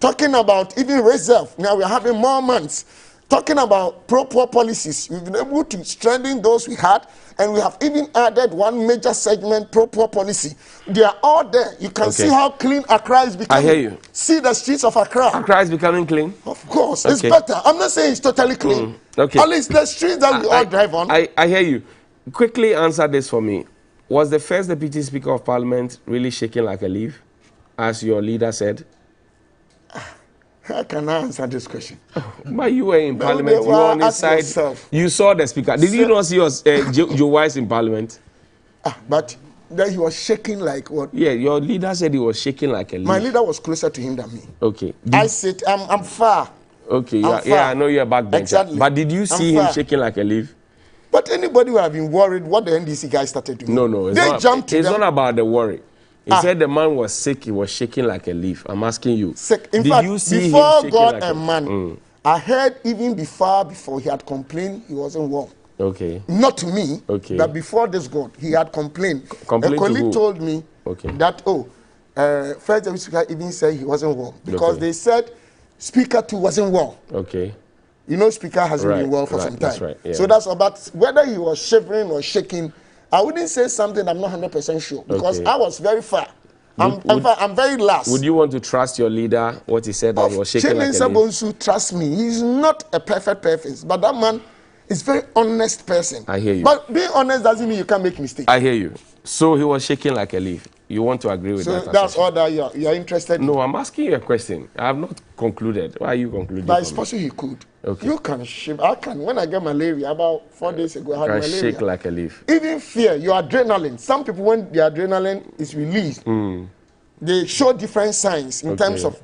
Talking about even reserve, now we're having more months. Talking about pro-poor policies, we've been able to strengthen those we had, and we have even added one major segment, pro-poor policy. They are all there. You can see how clean Accra is becoming. I hear you. See the streets of Accra. Accra is becoming clean? Of course. It's better. I'm not saying it's totally clean. Okay. At least the streets that we all drive on. I hear you. Quickly answer this for me. Was the first Deputy Speaker of Parliament really shaking like a leaf, as your leader said? How can I answer this question? But you were in Parliament, you were on his side. Yourself. You saw the Speaker. Did you not see Joe Wise in Parliament? But then he was shaking like what? Yeah, your leader said he was shaking like a leaf. My leader was closer to him than me. Okay. I'm far. Okay, yeah, I know you're a backbencher. Exactly. But did you see him shaking like a leaf? But anybody would have been worried what the NDC guys started doing. No. It's not about the worry. He said the man was sick, he was shaking like a leaf. I'm asking you. Sick. In fact, before God and man, I heard even before he had complained he wasn't well. Okay. Not to me, but before this God, he had complained. A colleague told me that, First Deputy Speaker even said he wasn't well because they said Speaker too wasn't well. Okay. You know, Speaker hasn't been well for some time. That's right, yeah. So that's about whether he was shivering or shaking. I wouldn't say something I'm not 100% sure because I was very far. I'm very last. Would you want to trust your leader, what he said that he was shaking like a leaf? Bonsu, trust me, he's not a perfect person, but that man is a very honest person. I hear you. But being honest doesn't mean you can't make mistakes. I hear you. So he was shaking like a leaf. You want to agree with that? So that's all that you're interested in? No, I'm asking you a question. I have not concluded. Why are you concluding? But it's possible he could. Okay. You can shake. I can. When I get malaria, about 4 days ago, I had malaria. Shake like a leaf. Even fear, your adrenaline. Some people, when the adrenaline is released, they show different signs in terms of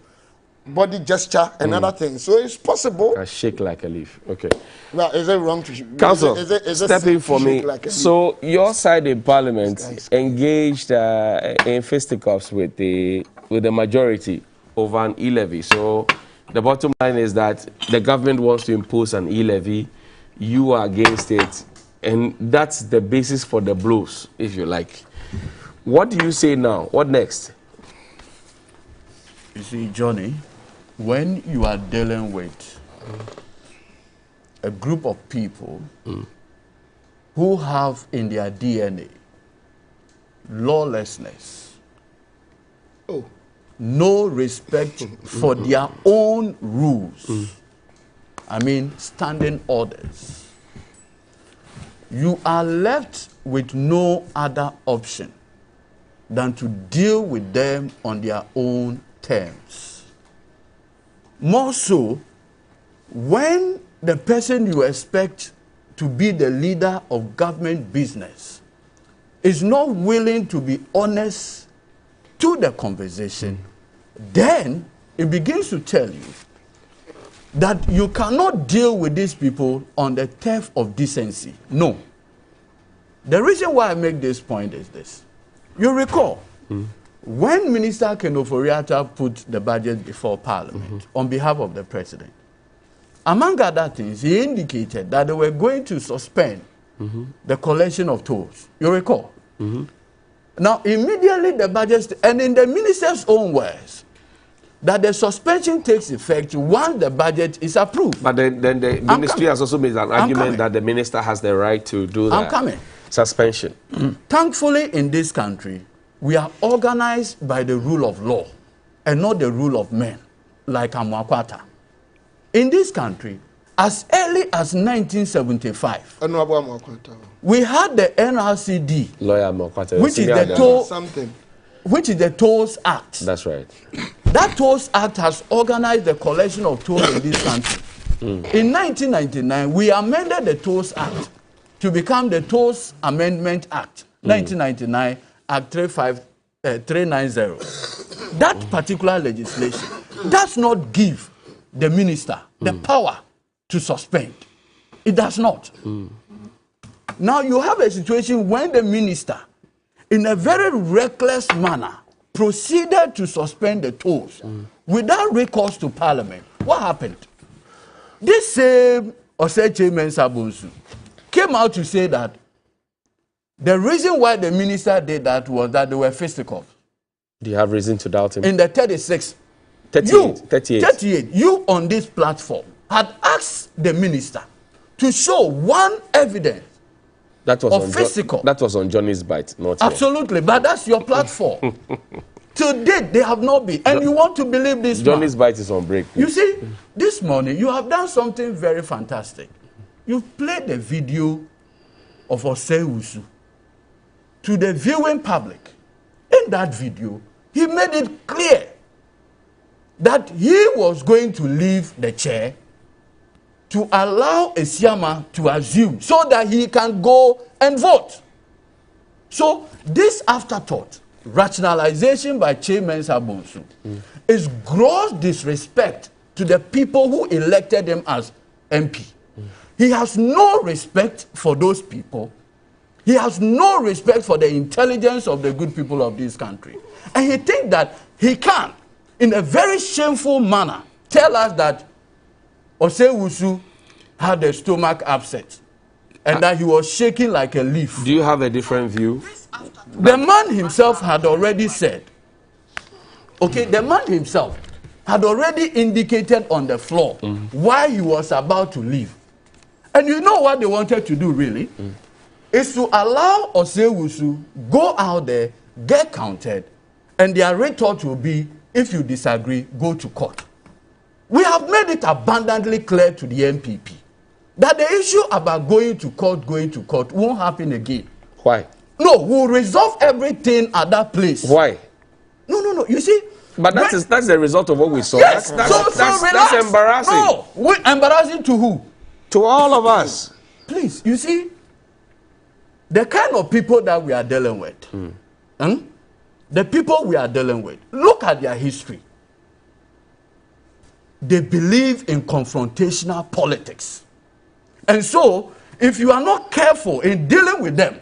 body gesture and other things. So it's possible. I shake like a leaf. Okay. Well, is it wrong to Council, step in for me. Like so your side in Parliament engaged in fisticuffs with the majority over an e-levy. So the bottom line is that the government wants to impose an e-levy. You are against it. And that's the basis for the blows, if you like. What do you say now? What next? You see, Johnny, when you are dealing with a group of people who have in their DNA lawlessness, no respect for their own rules, I mean standing orders, you are left with no other option than to deal with them on their own terms. More so, when the person you expect to be the leader of government business is not willing to be honest to the conversation, then it begins to tell you that you cannot deal with these people on the turf of decency. No. The reason why I make this point is this. You recall, when Minister Ken Ofori-Atta put the budget before Parliament on behalf of the President, among other things, he indicated that they were going to suspend the collection of tolls. You recall? Now, immediately the budget, and in the minister's own words, that the suspension takes effect once the budget is approved. But then the ministry has also made an argument that the minister has the right to do that. I'm coming. Suspension. Thankfully, in this country, we are organized by the rule of law and not the rule of men, like Amwakwata. In this country, as early as 1975, we had the NRCD, Lawyer Amwakwata, which is the Tolls Act. That's right. That Tolls Act has organized the collection of tolls in this country. In 1999, we amended the Tolls Act to become the Tolls Amendment Act, 1999, Act 390. That particular legislation does not give the minister the power to suspend. It does not. Now you have a situation when the minister, in a very reckless manner, proceeded to suspend the tolls without recourse to Parliament. What happened? This same Oseche Mensah Bonsu came out to say that the reason why the minister did that was that they were fisticuffs. Do you have reason to doubt him? In the 36, 38. You on this platform had asked the minister to show one evidence that was of physical. That was on Johnny's Bite, not absolutely, here. But that's your platform. To date, they have not been. And you want to believe this Johnny's Bite is on break. You see, this morning, you have done something very fantastic. You've played the video of Osei to the viewing public. In that video, he made it clear that he was going to leave the chair to allow Esiama to assume so that he can go and vote. So this afterthought, rationalization by Chairman Sabonsu, is gross disrespect to the people who elected him as MP. He has no respect for those people. He has no respect for the intelligence of the good people of this country. And he thinks that he can, in a very shameful manner, tell us that Osei had a stomach upset and that he was shaking like a leaf. Do you have a different view? The man himself had already said, okay, the man himself had already indicated on the floor why he was about to leave. And you know what they wanted to do really? Is to allow Osei go out there, get counted, and their retort will be, if you disagree, go to court. We have made it abundantly clear to the NPP that the issue about going to court won't happen again. Why? No, we'll resolve everything at that place. Why? No. You see? But that's the result of what we saw. Yes, that's embarrassing. No, embarrassing to who? To all of us. Please, you see, the kind of people that we are dealing with, the people we are dealing with, look at their history. They believe in confrontational politics. And so, if you are not careful in dealing with them,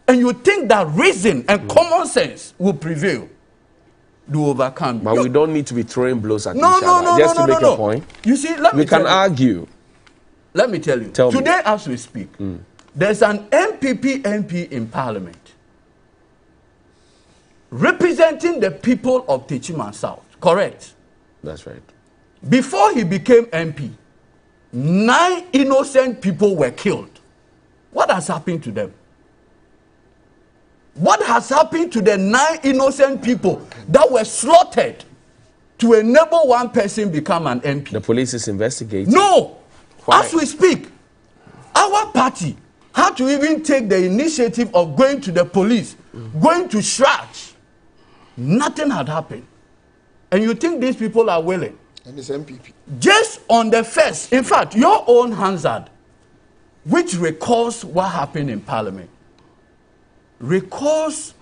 and you think that reason and common sense will prevail, to overcome. But we don't need to be throwing blows at each other. Just to make a point. You see, we can argue. Let me tell you. Today, as we speak, there's an MPP MP in Parliament representing the people of Techiman South. Correct? That's right. Before he became MP, 9 innocent people were killed. What has happened to them? What has happened to the 9 innocent people that were slaughtered to enable one person become an MP? The police is investigating. No. Why? As we speak, our party had to even take the initiative of going to the police, going to Shraj. Nothing had happened. And you think these people are willing? And it's MPP. Just on the first, in fact, your own Hansard, which recalls what happened in Parliament, recalls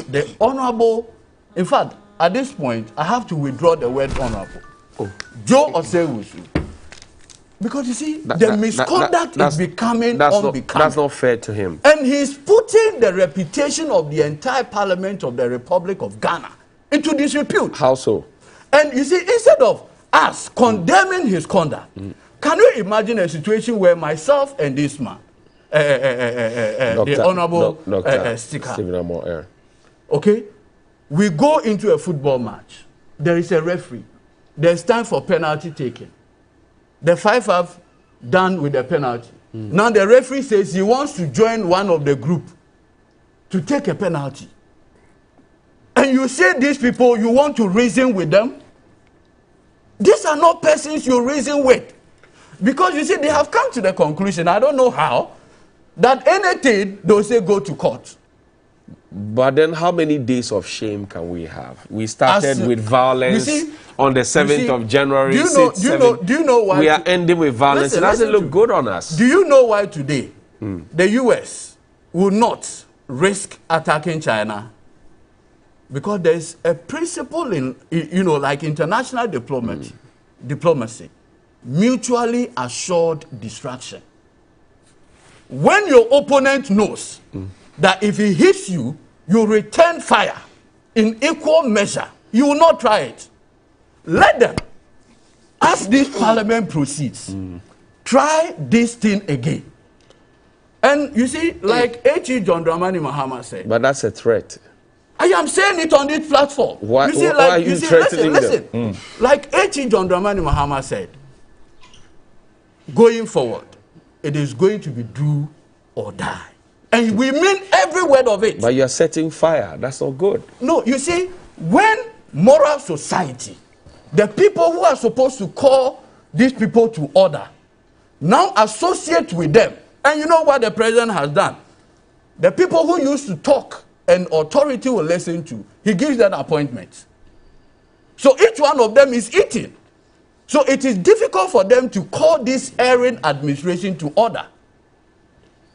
the honorable, in fact, at this point, I have to withdraw the word honorable. Joe Osei. Because you see, the misconduct is becoming unbecoming. That's not fair to him. And he's putting the reputation of the entire Parliament of the Republic of Ghana into disrepute. How so? And you see, instead of us condemning his conduct, can you imagine a situation where myself and this man, the Honorable Sticker, Okay? We go into a football match. There is a referee. There's time for penalty taking. The 5 have done with the penalty. Now the referee says he wants to join one of the group to take a penalty. And you say these people, you want to reason with them? These are not persons you reason with. Because you see, they have come to the conclusion, I don't know how, that anything, they'll say go to court. But then how many days of shame can we have? We started with violence on the 7th of January. Do you know why? We are ending with violence. It doesn't look good on us. Do you know why today the U.S. will not risk attacking China? Because there's a principle in, like international diplomacy, mutually assured destruction. When your opponent knows that if he hits you, you return fire in equal measure, you will not try it. Let them, as this parliament proceeds, try this thing again. And you see, like H.E. John Dramani Mahama said. But that's a threat. I am saying it on this platform. Why are you threatening them? Listen. Like H.E. John Dramani Mahama said, going forward, it is going to be do or die. And we mean every word of it. But you're setting fire. That's not good. No, you see, when moral society, the people who are supposed to call these people to order, now associate with them. And you know what the president has done? The people who used to talk and authority will listen to, he gives them appointments. So each one of them is eating. So it is difficult for them to call this erring administration to order.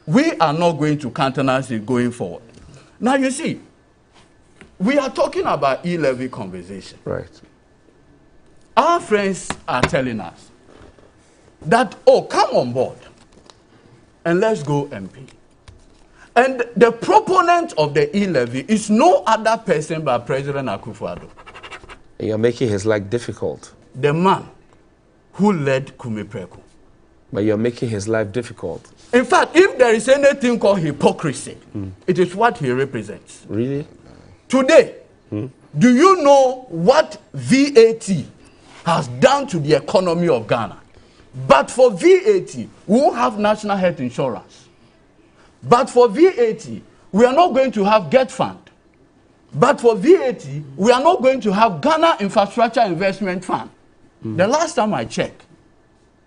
We are not going to countenance it going forward. Now you see, we are talking about e-levy conversation. Right. Our friends are telling us that, oh, come on board and let's go MP. And the proponent of the e-levy is no other person but President Akufo-Addo. And you're making his life difficult. The man who led Kume Preko. But you're making his life difficult. In fact, if there is anything called hypocrisy, it is what he represents. Really? Today, do you know what VAT has done to the economy of Ghana? But for VAT, we won't have national health insurance. But for VAT, we are not going to have GET Fund. But for VAT, we are not going to have Ghana Infrastructure Investment Fund. The last time I checked,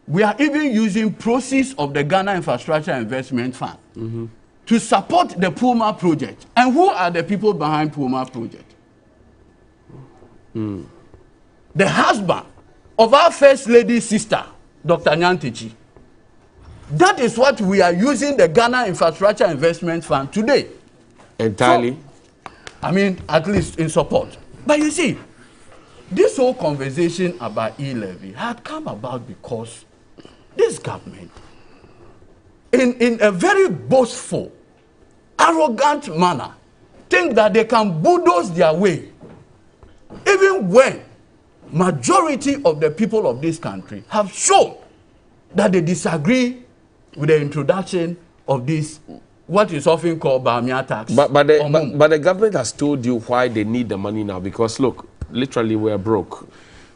we are even using proceeds of the Ghana Infrastructure Investment Fund to support the Puma project. And who are the people behind Puma project? The husband of our First Lady's sister, Dr. Nyantechi. That is what we are using the Ghana Infrastructure Investment Fund today. Entirely? So, I mean, at least in support. But you see, this whole conversation about e-levy had come about because this government, in a very boastful, arrogant manner, think that they can bulldoze their way, even when majority of the people of this country have shown that they disagree with the introduction of this, what is often called Bamia tax. But the government has told you why they need the money now. Because look, literally we're broke.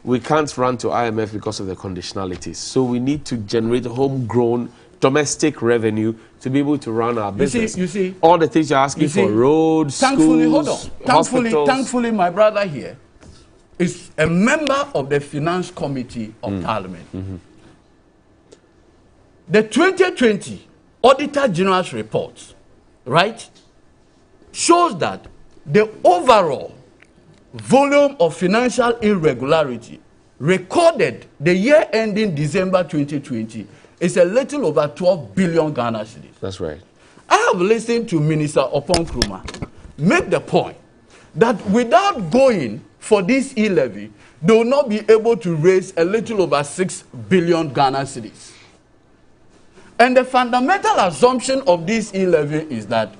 We can't run to IMF because of the conditionalities. So we need to generate homegrown domestic revenue to be able to run our business. You see, all the things you're asking for, roads, thankfully, schools, hospitals. Thankfully, my brother here is a member of the Finance Committee of Parliament. The 2020 Auditor General's report, right, shows that the overall volume of financial irregularity recorded the year ending December 2020 is a little over 12 billion Ghana cedis. That's right. I have listened to Minister Opon Nkrumah make the point that without going for this e-levy, they will not be able to raise a little over 6 billion Ghana cedis. And the fundamental assumption of this e-levy is that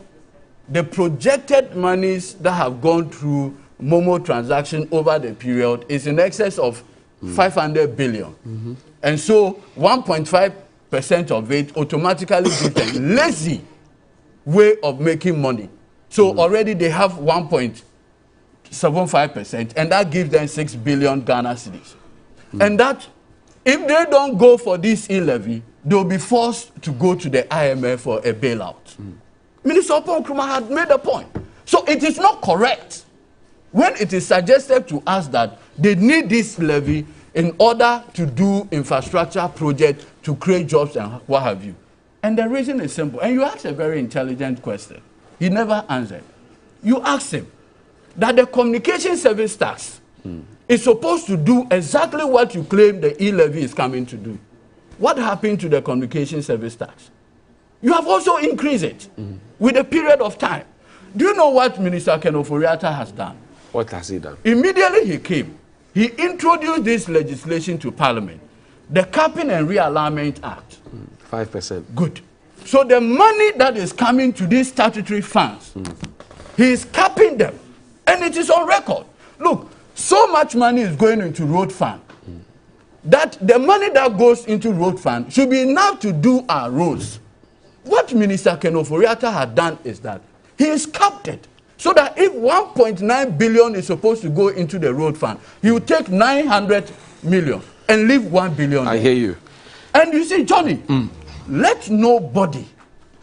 the projected monies that have gone through Momo transaction over the period is in excess of 500 billion. And so 1.5% of it automatically gives them lazy way of making money. So already they have 1.75%, and that gives them 6 billion Ghana cedis. And that, if they don't go for this e-levy, they'll be forced to go to the IMF for a bailout. Minister Oppong Nkrumah had made a point. So it is not correct when it is suggested to us that they need this levy in order to do infrastructure projects to create jobs and what have you. And the reason is simple. And you asked a very intelligent question. He never answered. You asked him that the communication service tax is supposed to do exactly what you claim the e-levy is coming to do. What happened to the communication service tax? You have also increased it with a period of time. Do you know what Minister Ken Ofori-Atta has done? What has he done? Immediately he came, he introduced this legislation to Parliament, the Capping and Realignment Act. 5%. Good. So the money that is coming to these statutory funds, he is capping them, and it is on record. Look, so much money is going into road fund that the money that goes into road fund should be enough to do our roads. What Minister Ken Ofori-Atta had done is that he is capped it, so that if 1.9 billion is supposed to go into the road fund, he will take 900 million and leave 1 billion. I hear you. And you see, Johnny, let nobody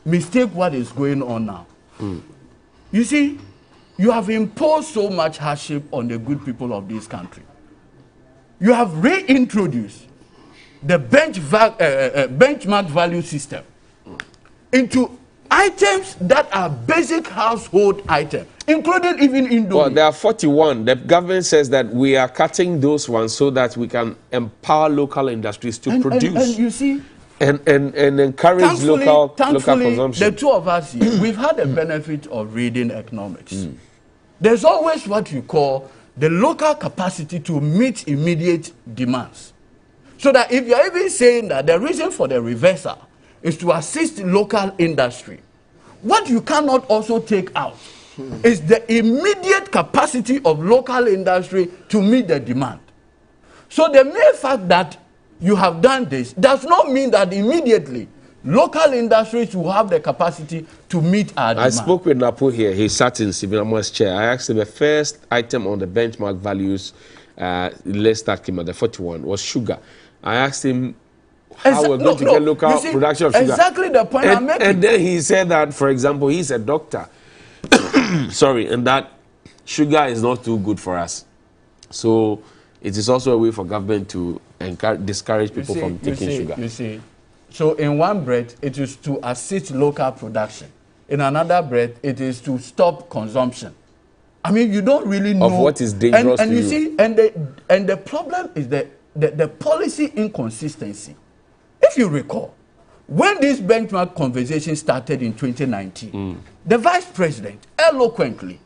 mistake what is going on now. You see, you have imposed so much hardship on the good people of this country. You have reintroduced the benchmark value system into items that are basic household items, including even Indomie. Well, there are 41. The government says that we are cutting those ones so that we can empower local industries to produce. And you see, and encourage local consumption. The two of us here, we've had the benefit of reading economics. There's always what you call the local capacity to meet immediate demands. So that if you're even saying that the reason for the reversal is to assist local industry, what you cannot also take out is the immediate capacity of local industry to meet the demand. So the mere fact that you have done this does not mean that immediately local industries will have the capacity to meet our demand. I spoke with Napo here. He sat in Sibinamo's chair. I asked him the first item on the benchmark values list that came out, the 41, was sugar. I asked him how we're going to get local production of sugar. Exactly the point I'm making. And then he said that, for example, he's a doctor. Sorry, and that sugar is not too good for us. So it is also a way for government to discourage people from taking sugar. You see, so in one breath, it is to assist local production. In another breath, it is to stop consumption. I mean, you don't really know of what is dangerous and to you. See, and the problem is the policy inconsistency. If you recall, when this benchmark conversation started in 2019, the vice president eloquently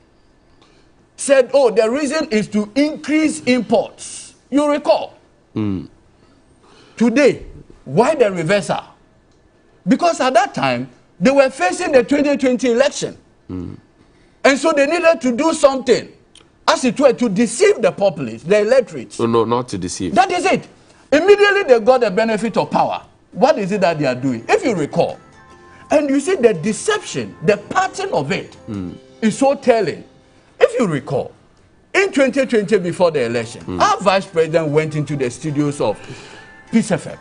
said, oh, the reason is to increase imports. You recall? Today, why the reversal? Because at that time, they were facing the 2020 election. And so they needed to do something, as it were, to deceive the populace, the electorate. No, not to deceive. That is it. Immediately they got the benefit of power. What is it that they are doing? If you recall, and you see the deception, the pattern of it is so telling. If you recall, in 2020 before the election, our vice president went into the studios of Peace FM.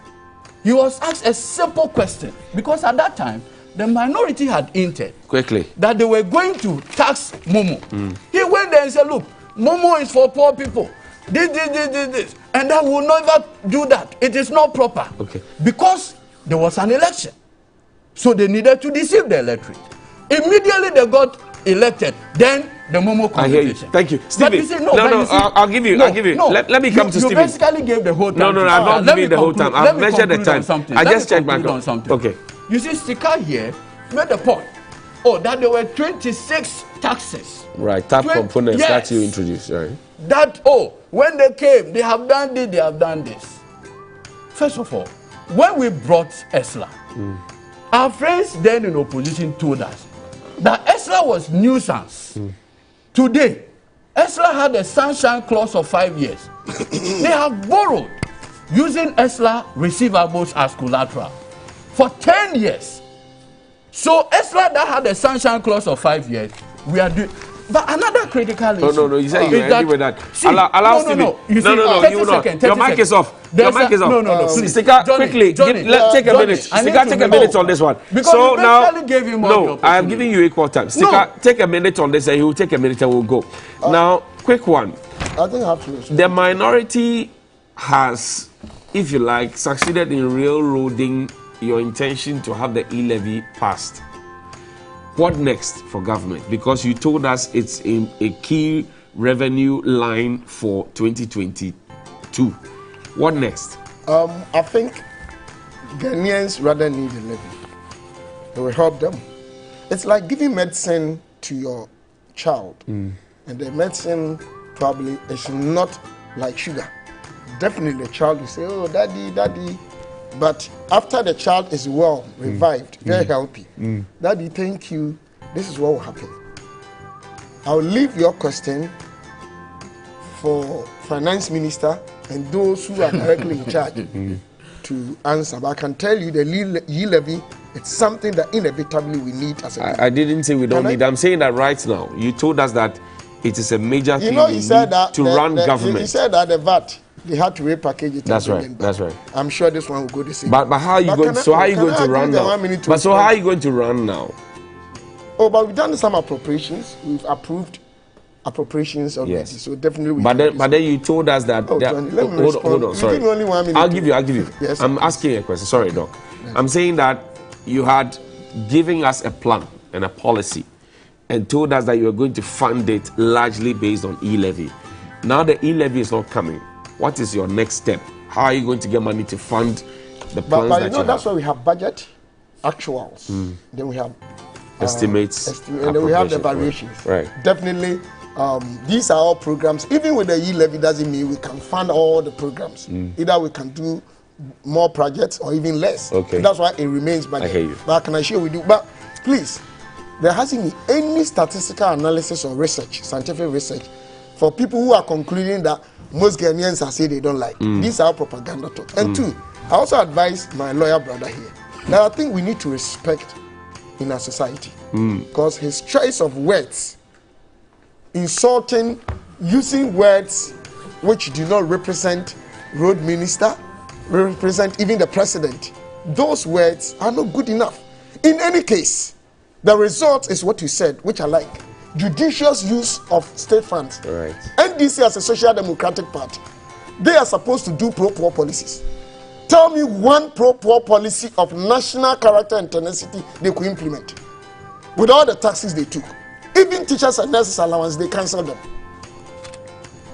He was asked a simple question, because at that time, the minority had hinted that they were going to tax Momo. He went there and said, look, Momo is for poor people. This. And that will never do that. It is not proper. Okay. Because there was an election. So they needed to deceive the electorate. Immediately they got elected. Then the Momo conversation. I hear you. Thank you. Stephen. I'll give you. No, let me come to Stephen. You basically gave the whole time. No, I'm not giving the whole time. I've measured the time. I just checked back on something. Okay. You see, Stika here made the point. Oh, that there were 26 taxes. Right, tap components that you introduced, right? That, when they came, they have done this, they have done this. First of all, when we brought ESLA, our friends then in opposition told us that ESLA was nuisance. Today, ESLA had a sunshine clause of 5 years. They have borrowed using ESLA receivables as collateral for 10 years. So ESLA that had a sunshine clause of 5 years we are doing. But another critical issue. No. You said you ended with that. See, allow Stephen. No. You will not. Your mic is off. Your mic is off. No. Please, quickly. Take a minute. Stika, take a minute on this one. Because so now, gave him no, I am giving you equal time. Stika, take a minute on this, and he will take a minute, and we'll go. Now, quick one. I think I have to. The minority has, if you like, succeeded in railroading your intention to have the e-levy passed. What next for government? Because you told us it's in a key revenue line for 2022. What next? I think Ghanaians rather need a levy. It will help them. It's like giving medicine to your child. And the medicine probably is not like sugar. Definitely the child will say, oh, daddy. But after the child is well, revived, very healthy, Daddy, thank you, this is what will happen. I'll leave your question for Finance Minister and those who are directly in charge to answer. But I can tell you the e-levy, it's something that inevitably we need as a people. I didn't say we don't need. I'm saying that right now. You told us that it is a major thing he said that to run government. He said that the VAT, they had to repackage it. That's right. That's right. I'm sure this one will go the same. But how are you going? So how are you going to run now? But so how are you going to run now? Oh, but we've done some appropriations. We've approved appropriations already. Yes. So definitely. But then you told us that. Oh, Johnny, let me hold on. Sorry. Give me only 1 minute. I'll give you. Yes. I'm asking a question. Sorry, Doc. Yes. I'm saying that you had given us a plan and a policy, and told us that you were going to fund it largely based on e-levy. Now the e-levy is not coming. What is your next step? How are you going to get money to fund the plans but that you have? That's why we have budget, actuals. Then we have estimates, and then we have the variations. Right. Definitely, these are all programs. Even with the e-levy, doesn't mean we can fund all the programs. Either we can do more projects or even less. Okay. And that's why it remains budget. I hear you. But can I share with you? But please, there hasn't been any statistical analysis or research, scientific research, for people who are concluding that most Ghanaians are saying they don't like. These are propaganda talk. And two, I also advise my lawyer brother here that I think we need to respect in our society, because his choice of words, insulting, using words which do not represent road minister, represent even the president, those words are not good enough. In any case, the result is what you said, which I like. Judicious use of state funds. Right. NDC as a social democratic party, they are supposed to do pro-poor policies. Tell me one pro-poor policy of national character and tenacity they could implement with all the taxes they took. Even teachers and nurses allowance, they cancelled them.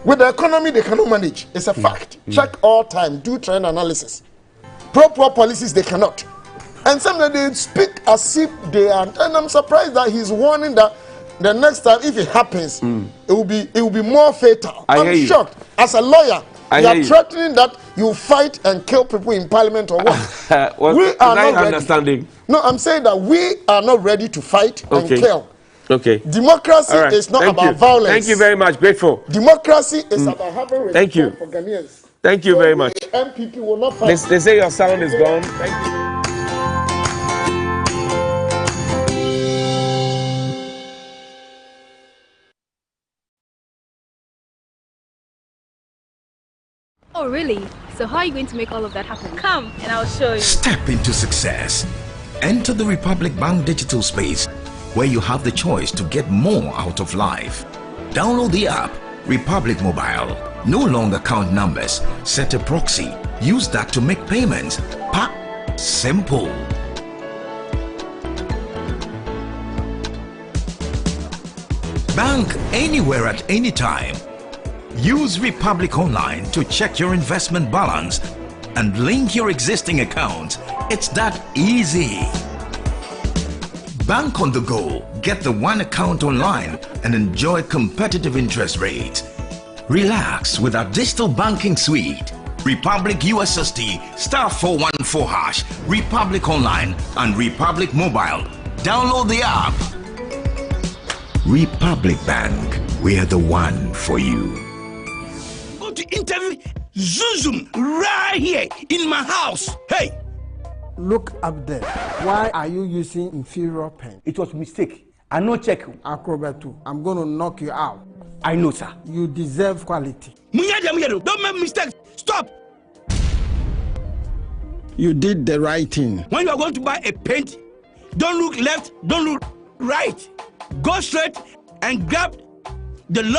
With the economy, they cannot manage. It's a fact. Check all time, do trend analysis. Pro-poor policies, they cannot. And sometimes they speak as if they are, and I'm surprised that he's warning that the next time, if it happens, it will be more fatal. I'm shocked. As a lawyer, you are threatening that you fight and kill people in parliament or what? We are not understanding. No, I'm saying that we are not ready to fight and kill. Okay. Democracy is not about violence. Thank you very much. Grateful. Democracy is about having respect for Ghanaians. Thank you very much. MPP will not fight. They say your sound is gone. Thank you. Oh, really? So how are you going to make all of that happen? Come, and I'll show you. Step into success. Enter the Republic Bank digital space, where you have the choice to get more out of life. Download the app, Republic Mobile. No longer count numbers. Set a proxy. Use that to make payments. Simple. Bank anywhere at any time. Use Republic Online to check your investment balance and link your existing accounts. It's that easy. Bank on the go. Get the one account online and enjoy competitive interest rates. Relax with our digital banking suite. Republic USSD *414#, Republic Online and Republic Mobile. Download the app. Republic Bank. We're the one for you. To interview Zuzum right here in my house. Hey! Look up there. Why are you using inferior pen? It was a mistake. I no check you. Akrobetu, I'm going to knock you out. I know, sir. You deserve quality. Don't make mistakes. Stop. You did the right thing. When you are going to buy a paint, don't look left, don't look right. Go straight and grab the